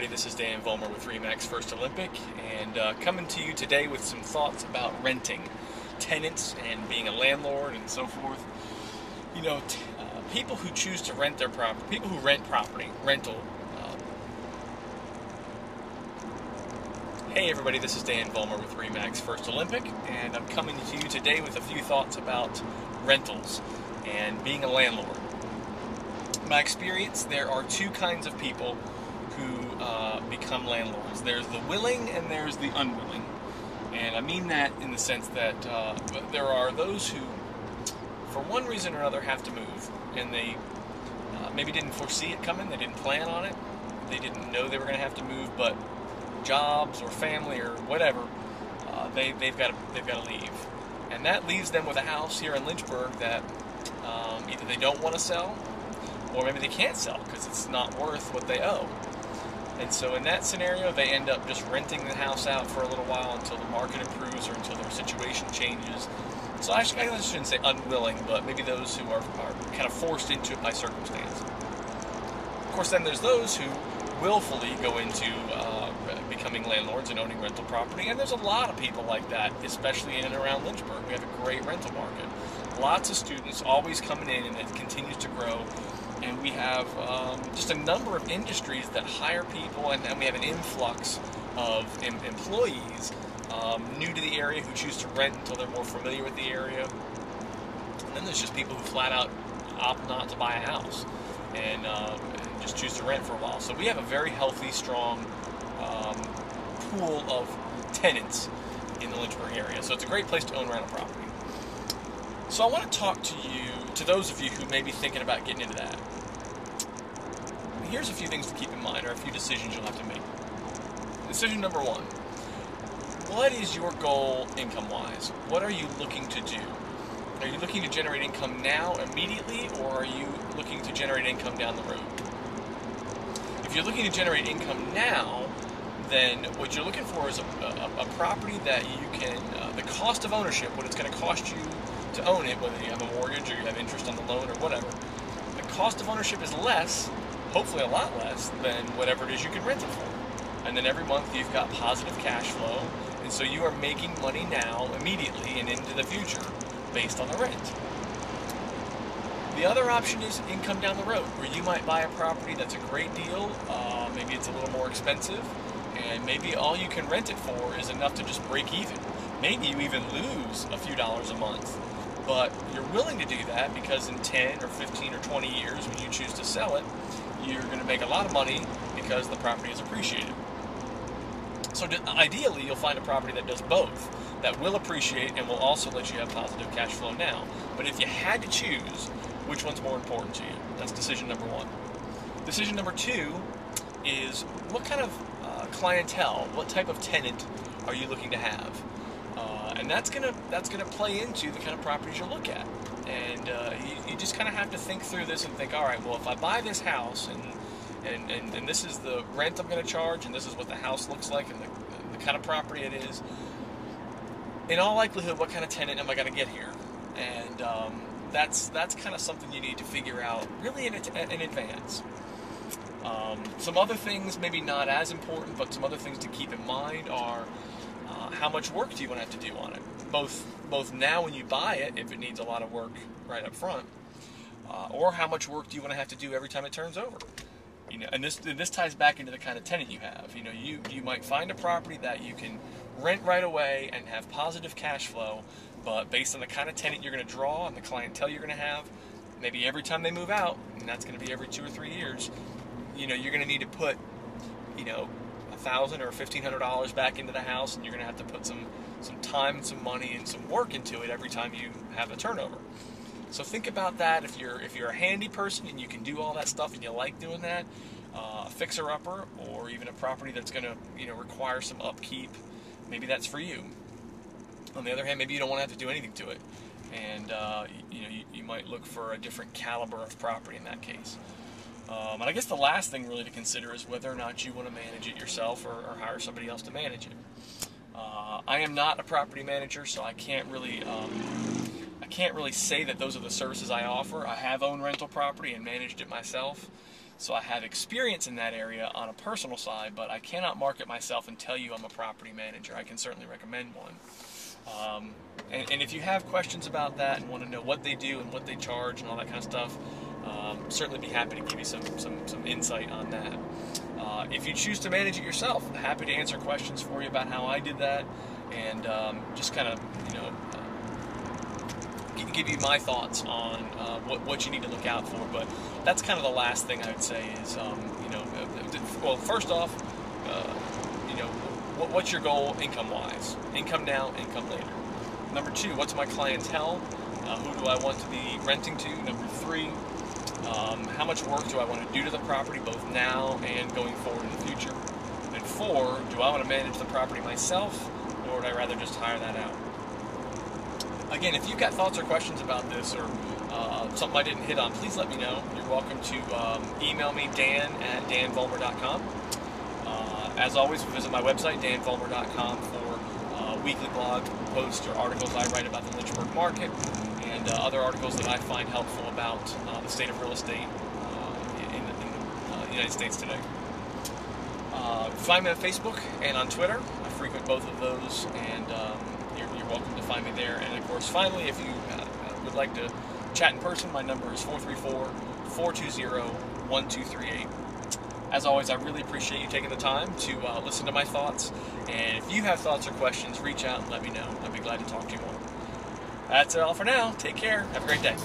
everybody, this is Dan Vollmer with Remax First Olympic, and coming to you today with some thoughts about renting, tenants, and being a landlord and so forth. You know, people who choose to rent their property, people who rent property, rental. Hey everybody, this is Dan Vollmer with Remax First Olympic, and I'm coming to you today with a few thoughts about rentals and being a landlord. In my experience, there are two kinds of people who become landlords. There's the willing and there's the unwilling. And I mean that in the sense that there are those who, for one reason or another, have to move. And they maybe didn't foresee it coming, they didn't plan on it, they didn't know they were going to have to move, but jobs or family or whatever, they've got to leave. And that leaves them with a house here in Lynchburg that either they don't want to sell, or maybe they can't sell because it's not worth what they owe. And so in that scenario, they end up just renting the house out for a little while until the market improves or until their situation changes. So I shouldn't say unwilling, but maybe those who are kind of forced into it by circumstance. Of course, then there's those who willfully go into becoming landlords and owning rental property, and there's a lot of people like that, especially in and around Lynchburg. We have a great rental market. Lots of students always coming in, and it continues to grow. And we have just a number of industries that hire people, and we have an influx of employees new to the area who choose to rent until they're more familiar with the area. And then there's just people who flat out opt not to buy a house and just choose to rent for a while. So we have a very healthy, strong pool of tenants in the Lynchburg area. So it's a great place to own rental property. So I want to talk to those of you who may be thinking about getting into that. Here's a few things to keep in mind, or a few decisions you'll have to make. Decision number one: what is your goal income-wise? What are you looking to do? Are you looking to generate income now, immediately, or are you looking to generate income down the road? If you're looking to generate income now, then what you're looking for is a property that you can, the cost of ownership, what it's going to cost you to own it, whether you have a mortgage or you have interest on the loan or whatever, the cost of ownership is less, hopefully a lot less, than whatever it is you can rent it for. And then every month you've got positive cash flow, and so you are making money now, immediately, and into the future, based on the rent. The other option is income down the road, where you might buy a property that's a great deal, maybe it's a little more expensive, and maybe all you can rent it for is enough to just break even. Maybe you even lose a few dollars a month. But you're willing to do that because in 10 or 15 or 20 years, when you choose to sell it, you're going to make a lot of money because the property is appreciated. So ideally, you'll find a property that does both, that will appreciate and will also let you have positive cash flow now. But if you had to choose, which one's more important to you? That's decision number one. Decision number two is what kind of clientele, what type of tenant are you looking to have? And that's gonna play into the kind of properties you'll look at. And you just kind of have to think through this and think, all right, well, if I buy this house and this is the rent I'm going to charge, and this is what the house looks like, and the kind of property it is, in all likelihood, what kind of tenant am I going to get here? And that's kind of something you need to figure out really in advance. Some other things, maybe not as important, but some other things to keep in mind are how much work do you want to have to do on it? Both now when you buy it, if it needs a lot of work right up front, or how much work do you want to have to do every time it turns over? You know, and this ties back into the kind of tenant you have. You know, you might find a property that you can rent right away and have positive cash flow, but based on the kind of tenant you're going to draw and the clientele you're going to have, maybe every time they move out, and that's going to be every 2 or 3 years, you know, you're going to need to put, you know, $1,000 or $1,500 back into the house, and you're going to have to put some time and some money and some work into it every time you have a turnover. So think about that. If you're a handy person and you can do all that stuff and you like doing that, a fixer-upper or even a property that's going to, you know, require some upkeep, maybe that's for you. On the other hand, maybe you don't want to have to do anything to it, and you know, you might look for a different caliber of property in that case. And I guess the last thing really to consider is whether or not you want to manage it yourself or hire somebody else to manage it. I am not a property manager, so I can't really say that those are the services I offer. I have owned rental property and managed it myself, So I have experience in that area on a personal side, but I cannot market myself and tell you I'm a property manager. I can certainly recommend one. And if you have questions about that and want to know what they do and what they charge and all that kind of stuff, certainly be happy to give you some insight on that. If you choose to manage it yourself, I'm happy to answer questions for you about how I did that, and just kind of, give you my thoughts on what you need to look out for. But that's kind of the last thing I would say is, well, first off, what's your goal income-wise? Income now, income later. Number 2, what's my clientele? Who do I want to be renting to? Number 3, how much work do I want to do to the property, both now and going forward in the future? And 4, do I want to manage the property myself, or would I rather just hire that out? Again, if you've got thoughts or questions about this, or something I didn't hit on, please let me know. You're welcome to email me, dan@danvollmer.com. As always, visit my website, danvollmer.com, for weekly blog posts or articles I write about the Lynchburg market, and other articles that I find helpful about the state of real estate in the United States today. Find me on Facebook and on Twitter. I frequent both of those, and you're welcome to find me there. And of course, finally, if you would like to chat in person, my number is 434-420-1238. As always, I really appreciate you taking the time to listen to my thoughts. And if you have thoughts or questions, reach out and let me know. I'd be glad to talk to you more. That's it all for now. Take care. Have a great day.